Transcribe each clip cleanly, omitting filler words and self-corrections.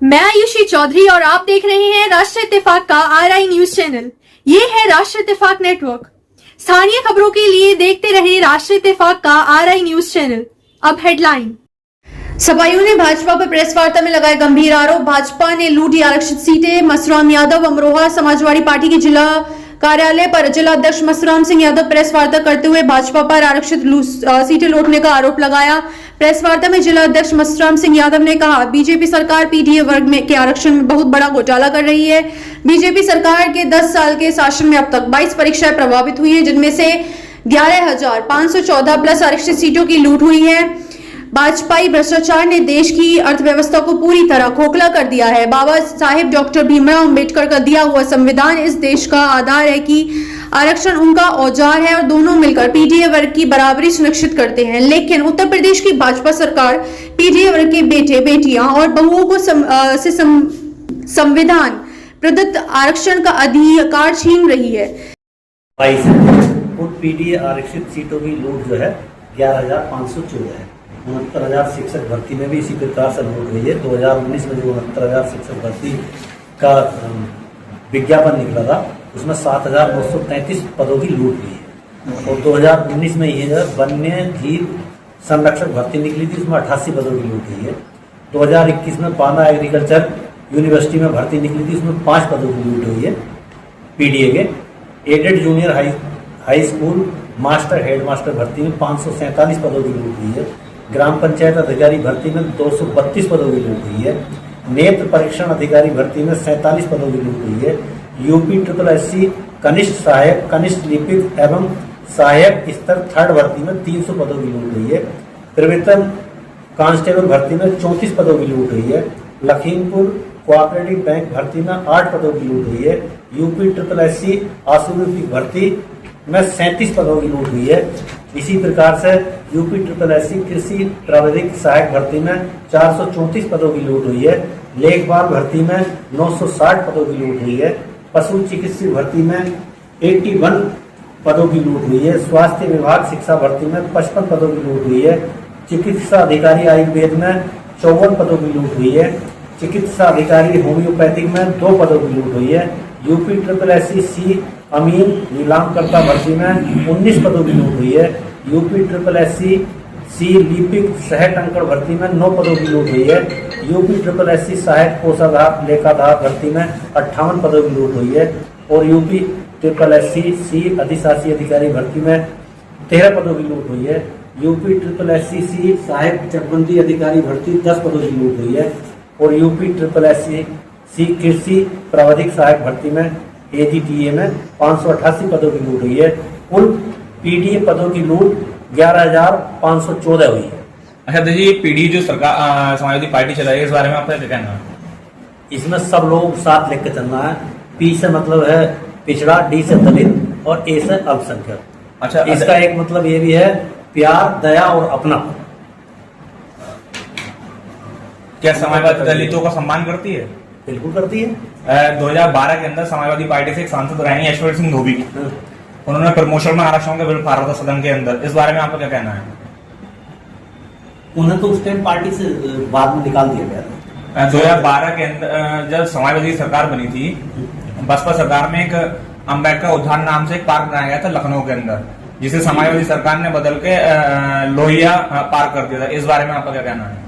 मैं आयुषी चौधरी और आप देख रहे हैं राष्ट्रीय इत्तेफाक का आरआई न्यूज चैनल। ये है राष्ट्रीय इत्तेफाक नेटवर्क। स्थानीय खबरों के लिए देखते रहे राष्ट्रीय इत्तेफाक का आरआई न्यूज चैनल। अब हेडलाइन। सपाइयों ने भाजपा पर प्रेस वार्ता में लगाए गंभीर आरोप। भाजपा ने लूटी आरक्षित सीटें। मसराम यादव अमरोहा समाजवादी पार्टी के जिला कार्यालय पर जिला अध्यक्ष मसराम सिंह यादव प्रेस वार्ता करते हुए भाजपा पर आरक्षित सीटें लूटने का आरोप लगाया। प्रेस वार्ता में जिला अध्यक्ष मसराम सिंह यादव ने कहा, बीजेपी सरकार पीडीए वर्ग में के आरक्षण में बहुत बड़ा घोटाला कर रही है। बीजेपी सरकार के 10 साल के शासन में अब तक 22 परीक्षाएं प्रभावित हुई है, जिनमें से 11,514 प्लस आरक्षित सीटों की लूट हुई है। भाजपाई भ्रष्टाचार ने देश की अर्थव्यवस्था को पूरी तरह खोखला कर दिया है। बाबा साहेब डॉक्टर भीमराव अंबेडकर का दिया हुआ संविधान इस देश का आधार है कि आरक्षण उनका औजार है और दोनों मिलकर पीडीए वर्ग की बराबरी सुनिश्चित करते हैं। लेकिन उत्तर प्रदेश की भाजपा सरकार पीडीए वर्ग के बेटे बेटियां और बहुओं को संविधान प्रदत्त आरक्षण का अधिकार छीन रही है। पीडीए आरक्षित सीटों की लूट जो है 11,514 है। 69,000 शिक्षक भर्ती में भी इसी प्रकार से लूट हुई है। 2019 में जो 69,000 शिक्षक भर्ती का विज्ञापन निकला था उसमें 7,933 पदों की लूट हुई है। और 2019 में ये वन्य जीव संरक्षक भर्ती निकली थी, उसमें 88 पदों की लूट हुई है। 2021 में पाना एग्रीकल्चर यूनिवर्सिटी में भर्ती निकली थी, उसमें 5 पदों की लूट हुई है पीडीए के। Aided junior high school master head master भर्ती में 547 पदों की लूट हुई है। ग्राम पंचायत अधिकारी भर्ती में 232 पदों की लूट हुई है। नेत्र परीक्षण अधिकारी भर्ती में 47 पदों की लूट हुई है। यूपी SSSC कनिष्ठ सहायक, कनिष्ठ लिपिक एवं सहायक स्तर 3rd भर्ती में 300 पदों की लूट हुई है। त्रिवेतन कांस्टेबल भर्ती में 34 पदों की लूट हुई है। लखीमपुर कोऑपरेटिव बैंक भर्ती में 8 पदों की लूट हुई है। यूपी SSSC आशुलिपिक भर्ती में 37 पदों की लूट हुई है। इसी प्रकार से यूपी SSSC कृषि प्राविधिक सहायक भर्ती में 434 पदों की लूट हुई है। लेखपाल भर्ती में 960 पदों की लूट हुई है। पशु चिकित्सक भर्ती में 81 पदों की लूट हुई है। स्वास्थ्य विभाग शिक्षा भर्ती में 55 पदों की लूट हुई है। चिकित्सा अधिकारी आयुर्वेद में 54 पदों की लूट हुई है। चिकित्सा अधिकारी होम्योपैथिक में 2 पदों की लूट हुई है। यूपी SSSC अमीन नीलामकर्ता भर्ती में 19 पदों की लूट हुई है। यूपी SSSC लिपिक सह टंकड़ भर्ती में 9 पदों की लूट हुई है। यूपी SSSC सहायक कोषाधार लेखाधार भर्ती में 58 पदों की लूट हुई है। और यूपी SSSC अधिशासी अधिकारी भर्ती में 13 पदों की लूट हुई है। यूपी SSSC सहायक चकबंदी अधिकारी भर्ती 10 पदों की लूट हुई है। और यूपी SSSC कृषि प्राविधिक सहायक भर्ती में AGTA में 588 पदों की लूट हुई है। कुल पीडीए पदों की लूट 11,514 हुई है। अच्छा देखिए, पीडीए जो सरकार समाजवादी पार्टी चलाई है, इस बारे में आपका क्या कहना है? इसमें सब लोग साथ लेकर चलना है। पी से मतलब है पिछड़ा, डी से दलित और ए से अल्पसंख्यक। अच्छा, इसका एक मतलब ये भी है प्यार, दया और अपना। क्या समाजवादी दलितों का सम्मान करती है? बिल्कुल करती है। 2012 के अंदर समाजवादी पार्टी से एक सांसद रहे हैं ऐश्वर्य सिंह धोबी। उन्होंने प्रमोशन में आरक्षण का बिल फाड़ा था सदन के अंदर। इस बारे में आपका क्या कहना है? उन्हें तो उस टाइम पार्टी से बाद में निकाल दिया गया था। 2012 के अंदर जब समाजवादी सरकार बनी थी, बसपा सरकार में एक अम्बेडकर उद्यान नाम से एक पार्क बनाया गया था लखनऊ के अंदर, जिसे समाजवादी सरकार ने बदल के लोहिया पार्क कर दिया था। इस बारे में आपका क्या कहना है?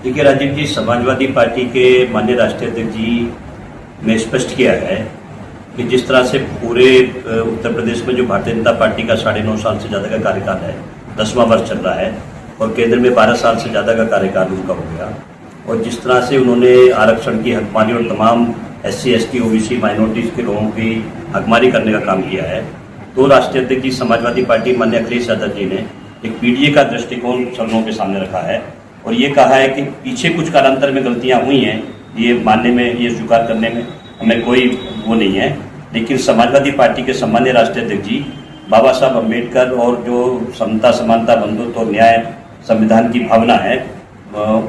देखिए राजीव जी, समाजवादी पार्टी के माननीय राष्ट्रीय अध्यक्ष जी ने स्पष्ट किया है कि जिस तरह से पूरे उत्तर प्रदेश में जो भारतीय जनता पार्टी का 9.5 साल से ज़्यादा का कार्यकाल है, 10वां वर्ष चल रहा है, और केंद्र में 12 साल से ज़्यादा का कार्यकाल उनका हो गया, और जिस तरह से उन्होंने आरक्षण की हकमारी और तमाम SC ST OBC माइनॉरिटीज़ के लोगों की हकमारी करने का काम किया है, तो राष्ट्रीय अध्यक्ष जी समाजवादी पार्टी माननीय अखिलेश यादव जी ने एक पीडीए का दृष्टिकोण सब लोगों के सामने रखा है और ये कहा है कि पीछे कुछ कालांतर में गलतियां हुई हैं, ये मानने में, ये स्वीकार करने में हमें कोई वो नहीं है। लेकिन समाजवादी पार्टी के सम्मान्य राष्ट्रीय अध्यक्ष जी बाबा साहब अम्बेडकर और जो समता, समानता, बंधुत्व और न्याय संविधान की भावना है,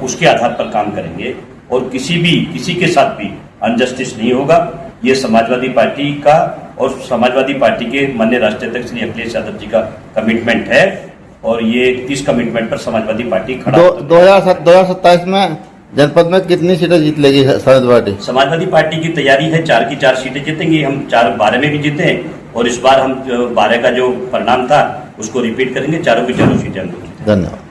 उसके आधार पर काम करेंगे और किसी के साथ भी अनजस्टिस नहीं होगा। ये समाजवादी पार्टी का और समाजवादी पार्टी के माननीय राष्ट्रीय अध्यक्ष श्री अखिलेश यादव जी का कमिटमेंट है और ये इस कमिटमेंट पर समाजवादी पार्टी खड़ा दो उतरती है। 2027 में जनपद में कितनी सीटें जीत लेगी समाजवादी पार्टी? समाजवादी पार्टी की तैयारी है 4 की 4 सीटें जीतेंगी। हम 12 में भी जीते और इस बार हम 12 का जो परिणाम था उसको रिपीट करेंगे, चारों की चारों सीटें हम जीतेंगे। धन्यवाद।